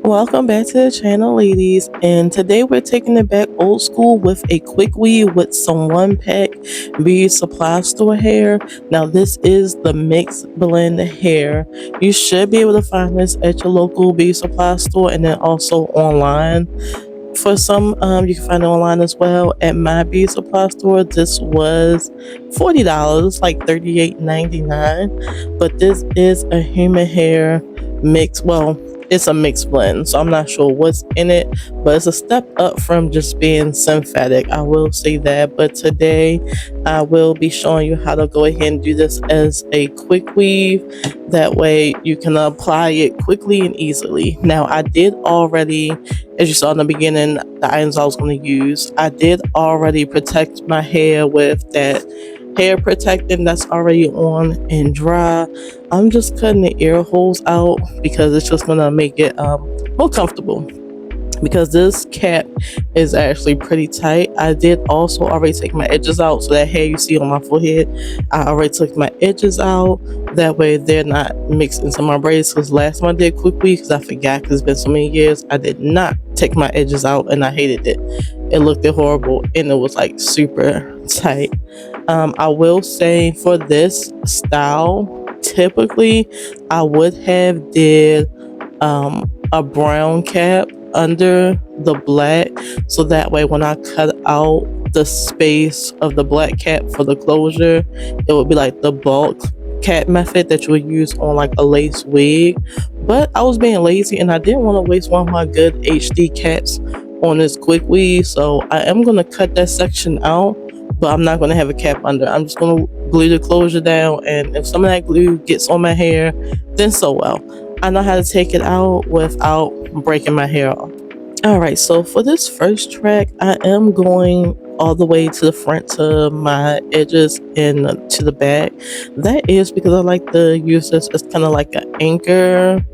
Welcome back to the channel, ladies. And today we're taking it back old school with a quick weave with some one pack beauty supply store hair. Now, this is the mixed blend hair. You should be able to find this at your local beauty supply store and then also online. For some, you can find it online as well at my beauty supply store. This was $40, like $38.99. But this is a human hair mix. Well, it's a mixed blend, so I'm not sure what's in it, but it's a step up from just being synthetic. I will say that. But today, I will be showing you how to go ahead and do this as a quick weave. That way, you can apply it quickly and easily. Now, I did already, as you saw in the beginning, the items I was going to use, I did already protect my hair with that hair protectant that's already on and dry. I'm just cutting the ear holes out because it's just going to make it more comfortable, because this cap is actually pretty tight. I did also already take my edges out, so that hair you see on my forehead, I already took my edges out. That way they're not mixed into my braids, because last time I did quick weave, because I forgot, because it's been so many years, I did not take my edges out and I hated it. It looked horrible and it was like super tight. I will say for this style, typically I would have did a brown cap under the black, so that way when I cut out the space of the black cap for the closure, it would be like the bulk cap method that you would use on like a lace wig. But I was being lazy and I didn't want to waste one of my good HD caps on this quick weave, so I am going to cut that section out, but I'm not going to have a cap under. I'm just going to glue the closure down, and if some of that glue gets on my hair, then so well. I know how to take it out without breaking my hair off. Alright, so for this first track, I am going all the way to the front to my edges and to the back. That is because I like to use this as kind of like an anchor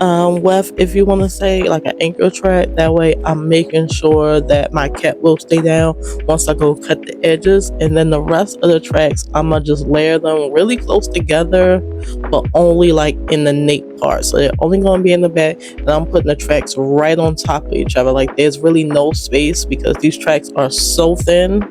weft, if you want to say, like an anchor track. That way I'm making sure that my cap will stay down once I go cut the edges, and then the rest of the tracks I'm gonna just layer them really close together, but only like in the nape part, so they're only gonna be in the back, and I'm putting the tracks right on top of each other. Like, there's really no space because these tracks are so thin,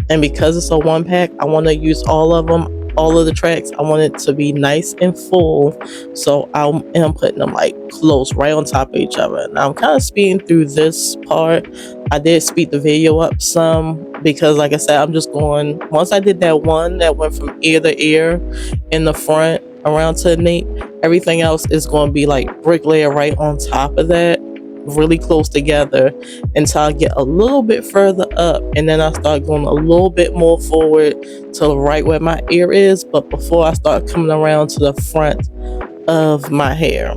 and because it's a one pack, I want to use all of them, all of the tracks. I want it to be nice and full, so I'm putting them like close right on top of each other. Now I'm kind of speeding through this part. I did speed the video up some because, like I said, I'm just going, once I did that one that went from ear to ear in the front around to the nape, everything else is going to be like brick layer right on top of that, really close together, until I get a little bit further up, and then I start going a little bit more forward to right where my ear is, but before I start coming around to the front of my hair.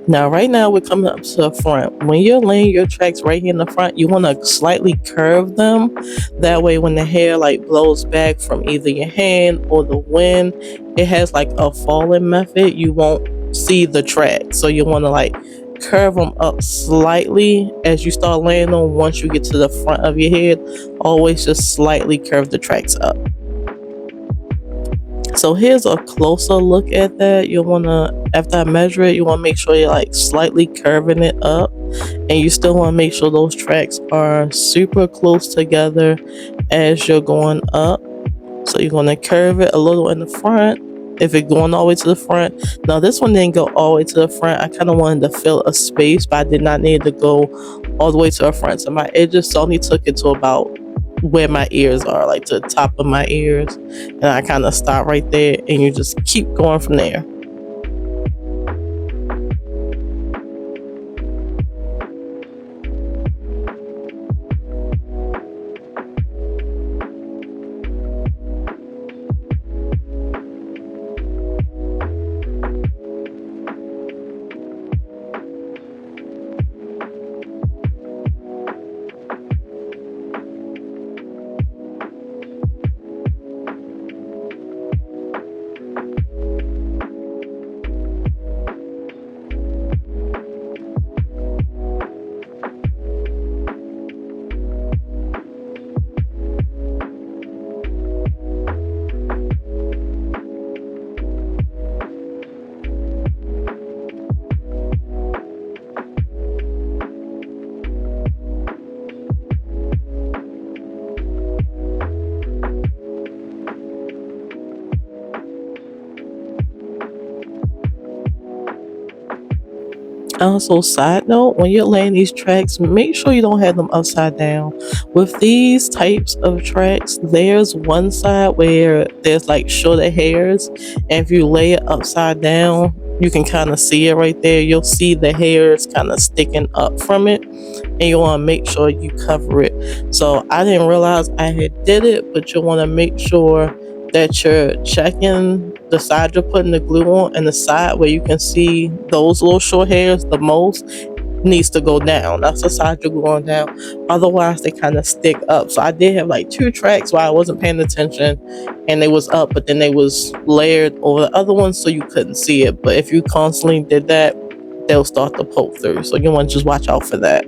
Now, right now, we're coming up to the front. When you're laying your tracks right here in the front, you want to slightly curve them. That way, when the hair like blows back from either your hand or the wind, it has like a falling method. You won't see the track. So you want to like curve them up slightly as you start laying them. Once you get to the front of your head, always just slightly curve the tracks up. So here's a closer look at that. You'll want to, after I measure it, you want to make sure you're like slightly curving it up, and you still want to make sure those tracks are super close together as you're going up. So you're going to curve it a little in the front if it's going all the way to the front. Now this one didn't go all the way to the front. I kind of wanted to fill a space, but I did not need to go all the way to the front. So my edges only took it to about where my ears are, like to the top of my ears, and I kind of stop right there, and you just keep going from there. Also, side note, when you're laying these tracks, make sure you don't have them upside down. With these types of tracks, there's one side where there's like shorter hairs, and if you lay it upside down, you can kind of see it right there. You'll see the hairs kind of sticking up from it, and you want to make sure you cover it. So I didn't realize I had did it, but you want to make sure that you're checking the side you're putting the glue on, and the side where you can see those little short hairs the most needs to go down. That's the side you're going down. Otherwise, they kind of stick up. So I did have like 2 tracks while I wasn't paying attention, and they was up, but then they was layered over the other ones, so you couldn't see it. But if you constantly did that, they'll start to poke through. So you want to just watch out for that.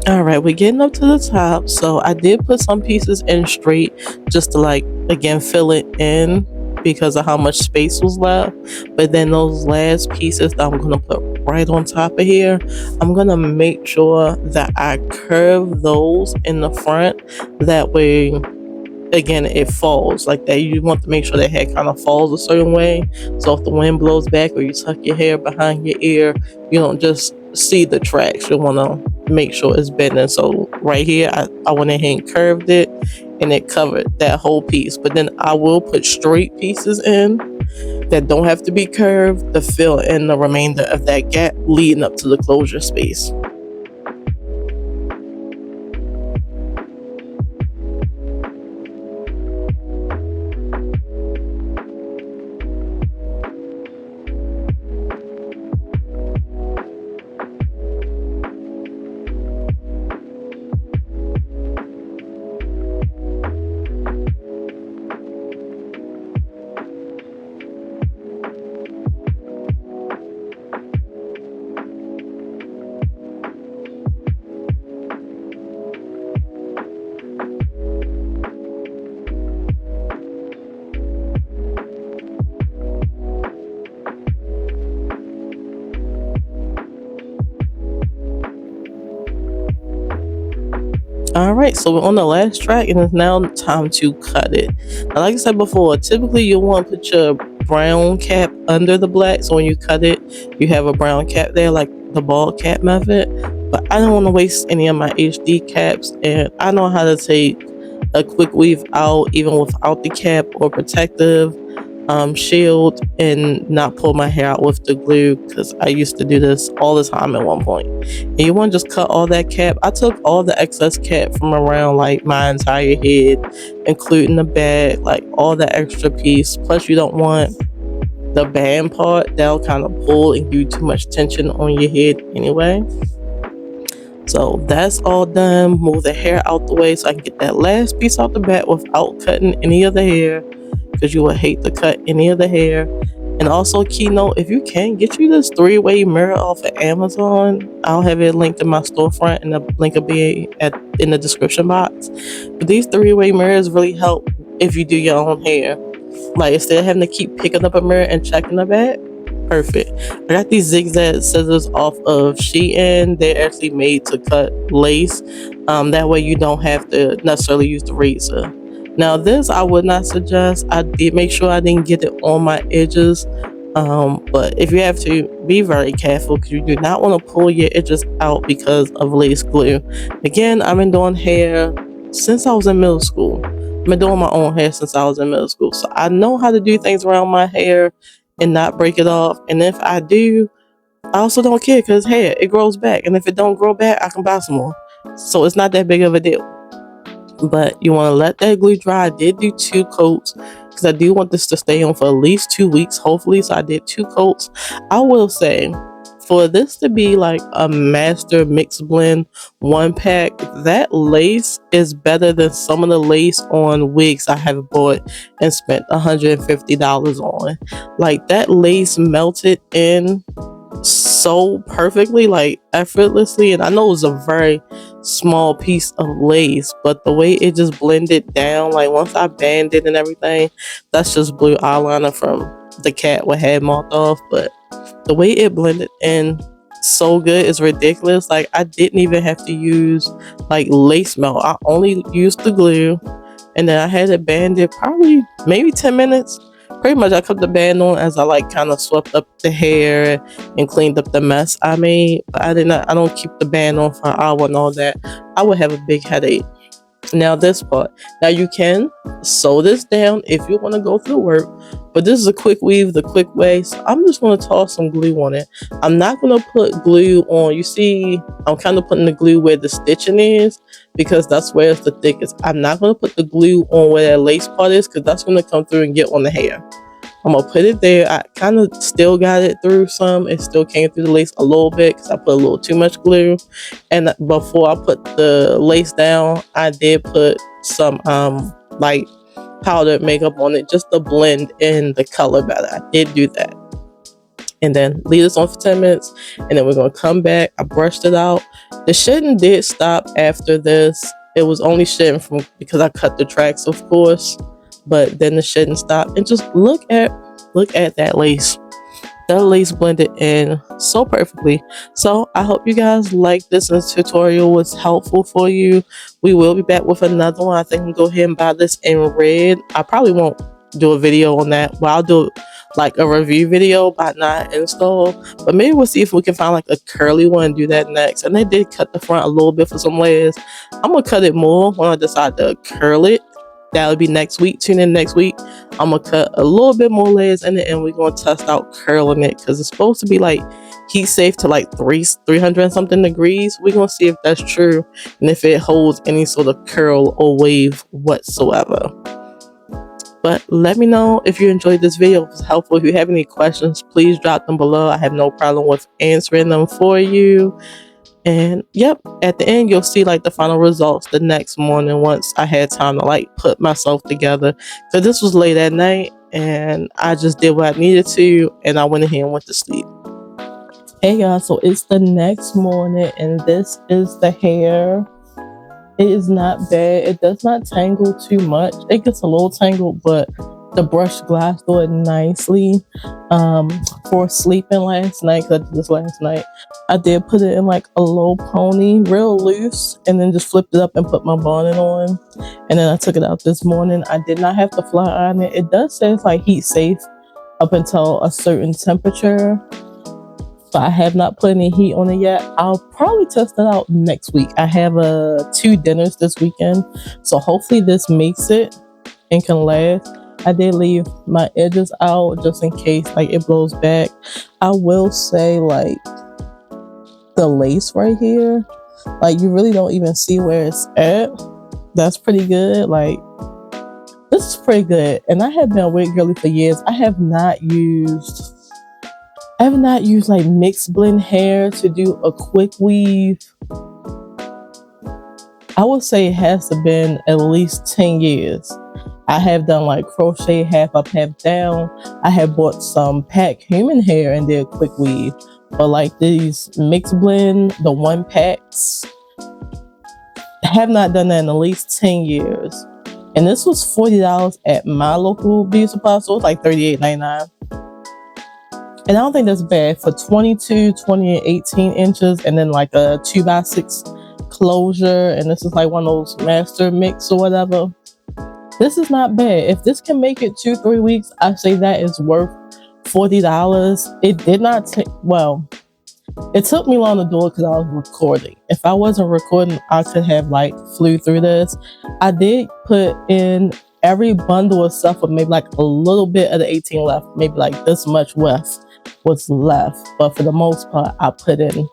All right, we're getting up to the top. So I did put some pieces in straight just to like, again, fill it in because of how much space was left. But then those last pieces that I'm gonna put right on top of here, I'm gonna make sure that I curve those in the front. That way, again, it falls like that. You want to make sure the hair kind of falls a certain way, so if the wind blows back or you tuck your hair behind your ear, you don't just see the tracks. You want to make sure it's bending. So right here, I went ahead and curved it, and it covered that whole piece. But then I will put straight pieces in that don't have to be curved to fill in the remainder of that gap leading up to the closure space. All right, so we're on the last track, and it's now time to cut it. Now, like I said before, typically you'll want to put your brown cap under the black, so when you cut it, you have a brown cap there, like the bald cap method. But I don't want to waste any of my HD caps, and I know how to take a quick weave out even without the cap or protective shield, and not pull my hair out with the glue, because I used to do this all the time at one point. And you want to just cut all that cap. I took all the excess cap from around like my entire head, including the back, like all the extra piece. Plus, you don't want the band part, that'll kind of pull and give you too much tension on your head anyway. So that's all done. Move the hair out the way so I can get that last piece out the back without cutting any of the hair, because you would hate to cut any of the hair. And also, keynote, if you can, get you this 3-way mirror off of Amazon. I'll have it linked in my storefront, and the link will be in the description box. But these 3-way mirrors really help if you do your own hair. Like, instead of having to keep picking up a mirror and checking the back, perfect. I got these zigzag scissors off of Shein. They're actually made to cut lace. That way you don't have to necessarily use the razor. Now this I would not suggest. I did make sure I didn't get it on my edges. But if you have to, be very careful because you do not want to pull your edges out because of lace glue. Again, I've been doing hair since I was in middle school. I've been doing my own hair since I was in middle school. So I know how to do things around my hair and not break it off. And if I do, I also don't care because hair, it grows back. And if it don't grow back, I can buy some more. So it's not that big of a deal. But you want to let that glue dry. I did do 2 coats because I do want this to stay on for at least 2 weeks, hopefully. So I did 2 coats. I will say, for this to be like a master mix blend 1-pack, that lace is better than some of the lace on wigs I have bought and spent $150 on. Like, that lace melted in so perfectly, like effortlessly. And I know it was a very small piece of lace, but the way it just blended down, like once I banded and everything, that's just blue eyeliner from the cat with head moth off. But the way it blended in so good is ridiculous. Like, I didn't even have to use like lace melt. I only used the glue, and then I had it banded probably maybe 10 minutes. Pretty much I kept the band on as I like kind of swept up the hair and cleaned up the mess I made. But I don't keep the band on for an hour and all that. I would have a big headache. Now this part. Now you can sew this down if you want to go through work, but this is a quick weave, the quick way. So I'm just going to toss some glue on it. I'm not going to put glue on. You see, I'm kind of putting the glue where the stitching is because that's where it's the thickest. I'm not going to put the glue on where that lace part is because that's going to come through and get on the hair. I'm going to put it there. I kind of still got it through some. It still came through the lace a little bit because I put a little too much glue. And before I put the lace down, I did put some like powdered makeup on it just to blend in the color better. I did do that. And then leave this on for 10 minutes. And then we're going to come back. I brushed it out. The shedding did stop after this. It was only shedding from because I cut the tracks, of course. But then the shedding stopped. And just look at that lace. That lace blended in so perfectly. So I hope you guys like this and this tutorial was helpful for you. We will be back with another one. I think I'm going to go ahead and buy this in red. I probably won't do a video on that. Well, I'll do like a review video but not install. But maybe we'll see if we can find like a curly one and do that next. And they did cut the front a little bit for some layers. I'm going to cut it more when I decide to curl it. That'll be next week. Tune in next week. I'm gonna cut a little bit more layers in it, and we're gonna test out curling it because it's supposed to be like heat safe to like 300 and something degrees. We're gonna see if that's true and if it holds any sort of curl or wave whatsoever. But let me know if you enjoyed this video. If it's helpful. If you have any questions, please drop them below. I have no problem with answering them for you. And yep, at the end, you'll see like the final results the next morning once I had time to like put myself together. Because this was late at night and I just did what I needed to and I went ahead and went to sleep. Hey guys, so it's the next morning and this is the hair. It is not bad. It does not tangle too much. It gets a little tangled, but the brush glides through it nicely. For sleeping last night, because I did this last night, I did put it in like a low pony, real loose, and then just flipped it up and put my bonnet on. And then I took it out this morning. I did not have to fly iron it. It does say it's like heat safe up until a certain temperature. So I have not put any heat on it yet. I'll probably test it out next week. I have 2 dinners this weekend, so hopefully this makes it and can last. I did leave my edges out just in case like it blows back. I will say like the lace right here, like you really don't even see where it's at. That's pretty good. Like this is pretty good. And I have been a wig girly for years. I have not used like mixed blend hair to do a quick weave. I would say it has to been at least 10 years. I have done like crochet half up, half down. I have bought some pack human hair and did a quick weave. But like these mixed blend, the 1-packs, I have not done that in at least 10 years. And this was $40 at my local beauty supply store. It's like $38.99. And I don't think that's bad for 22, 20, and 18 inches and then like a 2x6 closure. And this is like one of those master mix or whatever. This is not bad. If this can make it 2-3 weeks, I say that is worth $40. It did not take, well, it took me long to do it because I was recording. If I wasn't recording, I could have like flew through this. I did put in every bundle of stuff with maybe like a little bit of the 18 left, maybe like this much left was left. But for the most part, I put in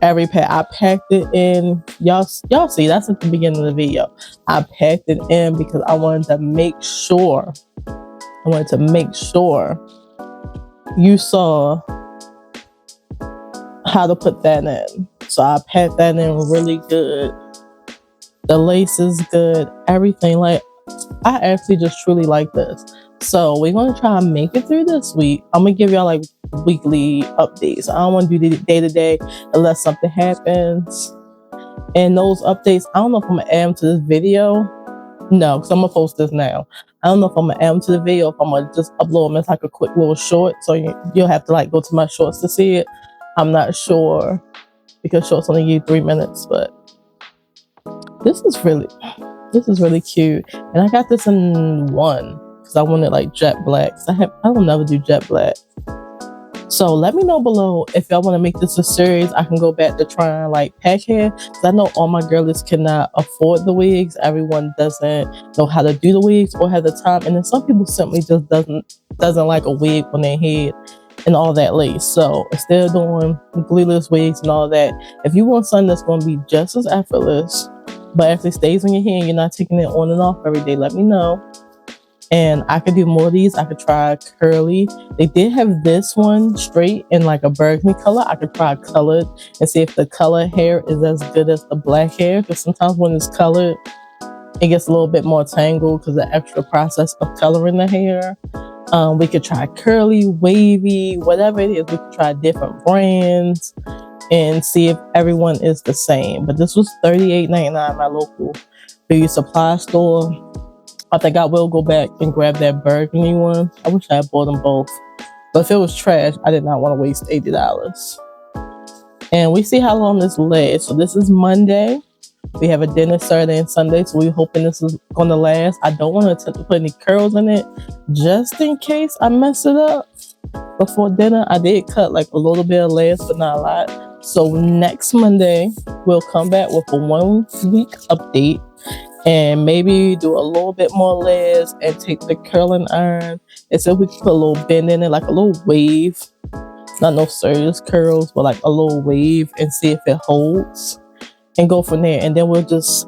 every pack. I packed it in. Y'all see, that's at the beginning of the video. I packed it in because I wanted to make sure. You saw how to put that in. So I packed that in really good. The lace is good. Everything, like, I actually just truly like this. So we're going to try and make it through this week. I'm going to give y'all like weekly updates. I don't want to do the day-to-day unless something happens. And those updates, I don't know if I'm going to add them to this video. No, because I'm going to post this now. I don't know if I'm going to add them to the video, if I'm going to just upload them as like a quick little short. So you'll have to like go to my shorts to see it. I'm not sure because shorts only give 3 minutes, but this is really cute. And I got this in one because I wanted like jet black. I don't never do jet black. So let me know below if y'all want to make this a series. I can go back to trying like pack hair because I know all my girlies cannot afford the wigs. Everyone doesn't know how to do the wigs or have the time, and then some people simply just doesn't like a wig on their head and all that lace. So instead of doing glueless wigs and all that, if you want something that's going to be just as effortless but actually stays on your hair and you're not taking it on and off every day, let me know. And I could do more of these. I could try curly. They did have this one straight in like a burgundy color. I could try colored and see if the color hair is as good as the black hair, because sometimes when it's colored it gets a little bit more tangled because of the extra process of coloring the hair. We could try curly, wavy, whatever it is. We could try different brands and see if everyone is the same. But this was $38.99 at my local beauty supply store. I think I will go back and grab that burgundy one. I wish I had bought them both. But if it was trash, I did not want to waste $80. And we see how long this lasts. So this is Monday. We have a dinner Saturday and Sunday, so we're hoping this is going to last. I don't want to attempt to put any curls in it, just in case I mess it up before dinner. I did cut like a little bit of layers, but not a lot. So next Monday, we'll come back with a 1 week update and maybe do a little bit more layers and take the curling iron and see if we can put a little bend in it, like a little wave. Not no serious curls, but like a little wave, and see if it holds. And go from there, and then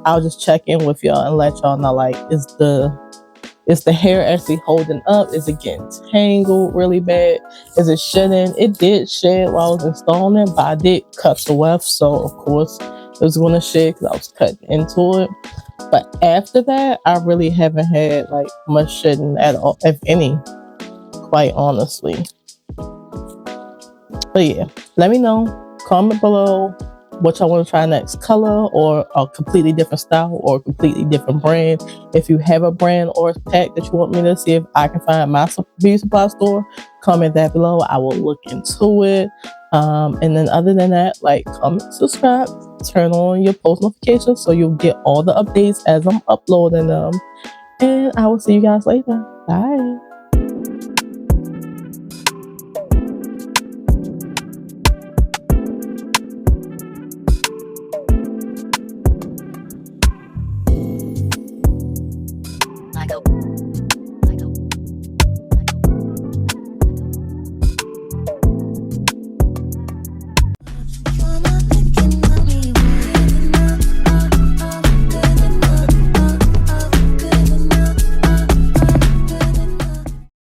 I'll just check in with y'all and let y'all know, like, is the hair actually holding up? Is it getting tangled really bad? Is it shedding? It did shed while I was installing it, but I did cut the weft, so of course it was going to shed because I was cutting into it. But after that, I really haven't had like much shedding at all, if any, quite honestly. But yeah, let me know, comment below what y'all want to try next, color or a completely different style or a completely different brand. If you have a brand or a pack that you want me to see if I can find my beauty supply store, comment that below. I will look into it. And then other than that, like, comment, subscribe, turn on your post notifications so you'll get all the updates as I'm uploading them. And I will see you guys later. Bye.